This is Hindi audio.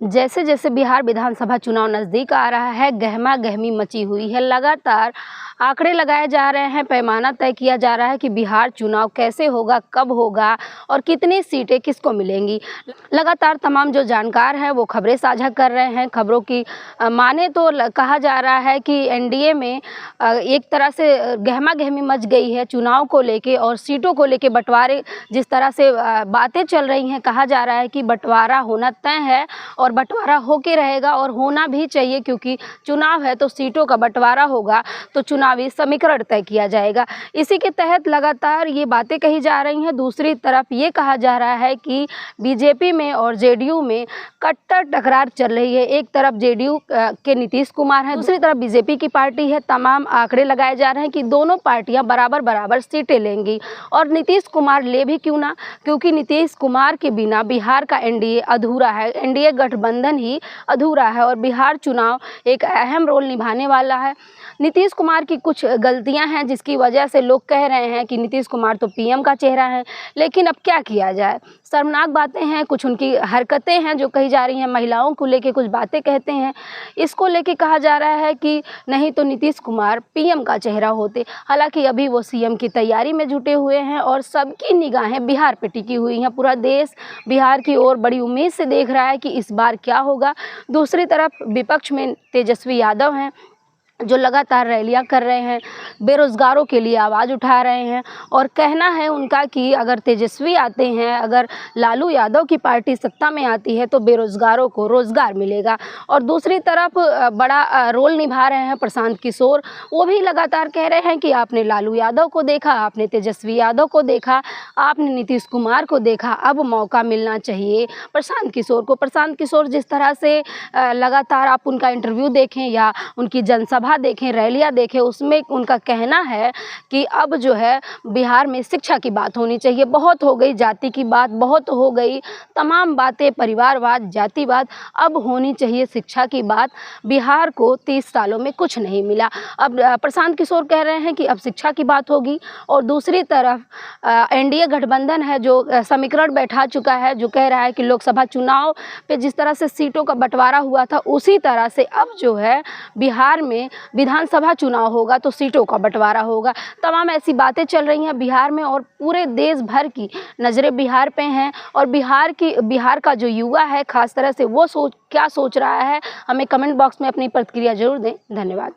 जैसे जैसे बिहार विधानसभा चुनाव नज़दीक आ रहा है, गहमा गहमी मची हुई है। लगातार आंकड़े लगाए जा रहे हैं, पैमाना तय किया जा रहा है कि बिहार चुनाव कैसे होगा, कब होगा और कितनी सीटें किसको मिलेंगी। लगातार तमाम जो जानकार हैं वो खबरें साझा कर रहे हैं। खबरों की माने तो कहा जा रहा है कि एनडीए में एक तरह से गहमा गहमी मच गई है चुनाव को लेके और सीटों को लेके। बंटवारे जिस तरह से बातें चल रही हैं, कहा जा रहा है कि बंटवारा होना तय है और बंटवारा होके रहेगा और होना भी चाहिए, क्योंकि चुनाव है तो सीटों का बंटवारा होगा तो चुनावी समीकरण तय किया जाएगा। इसी के तहत लगातार ये बातें कही जा रही हैं। दूसरी तरफ ये कहा जा रहा है कि बीजेपी में और जेडीयू में कट्टर टकरार चल रही है। एक तरफ जेडीयू के नीतीश कुमार हैं, दूसरी तरफ बीजेपी की पार्टी है। तमाम आंकड़े लगाए जा रहे हैं कि दोनों पार्टियां बराबर बराबर सीटें लेंगी और नीतीश कुमार ले भी क्यों ना, क्योंकि नीतीश कुमार के बिना बिहार का एनडीए अधूरा है। एनडीए गठबंधन ही अधूरा है और बिहार चुनाव एक अहम रोल निभाने वाला है। नीतीश कुमार की कुछ गलतियां हैं जिसकी वजह से लोग कह रहे हैं कि नीतीश कुमार तो पीएम का चेहरा है, लेकिन अब क्या किया जाए। शर्मनाक बातें हैं, कुछ उनकी हरकतें हैं जो कही जा रही हैं। महिलाओं को लेके कुछ बातें कहते हैं, इसको लेके कहा जा रहा है कि नहीं तो नीतीश कुमार पीएम का चेहरा होते। हालांकि अभी वो सीएम की तैयारी में जुटे हुए हैं और सबकी निगाहें बिहार पे टिकी हुई हैं। पूरा देश बिहार की ओर बड़ी उम्मीद से देख रहा है कि इस बार क्या होगा। दूसरी तरफ विपक्ष में तेजस्वी यादव हैं जो लगातार रैलियां कर रहे हैं, बेरोज़गारों के लिए आवाज़ उठा रहे हैं और कहना है उनका कि अगर तेजस्वी आते हैं, अगर लालू यादव की पार्टी सत्ता में आती है तो बेरोज़गारों को रोज़गार मिलेगा। और दूसरी तरफ बड़ा रोल निभा रहे हैं प्रशांत किशोर। वो भी लगातार कह रहे हैं कि आपने लालू यादव को देखा, आपने तेजस्वी यादव को देखा, आपने नीतीश कुमार को देखा, अब मौका मिलना चाहिए प्रशांत किशोर को। प्रशांत किशोर जिस तरह से लगातार आप उनका इंटरव्यू देखें या उनकी जनसभा देखें, रैलियां देखें, उसमें उनका कहना है कि अब जो है बिहार में शिक्षा की बात होनी चाहिए। बहुत हो गई जाति की बात, बहुत हो गई तमाम बातें, परिवारवाद, जातिवाद, अब होनी चाहिए शिक्षा की बात। बिहार को 30 सालों में कुछ नहीं मिला। अब प्रशांत किशोर कह रहे हैं कि अब शिक्षा की बात होगी। और दूसरी तरफ एनडीए गठबंधन है जो समीकरण बैठा चुका है, जो कह रहा है कि लोकसभा चुनाव पे जिस तरह से सीटों का बंटवारा हुआ था उसी तरह से अब जो है बिहार में विधानसभा चुनाव होगा तो सीटों का बंटवारा होगा। तमाम ऐसी बातें चल रही हैं बिहार में और पूरे देश भर की नज़रें बिहार पे हैं। और बिहार का जो युवा है खास तरह से वो क्या सोच रहा है, हमें कमेंट बॉक्स में अपनी प्रतिक्रिया जरूर दें। धन्यवाद।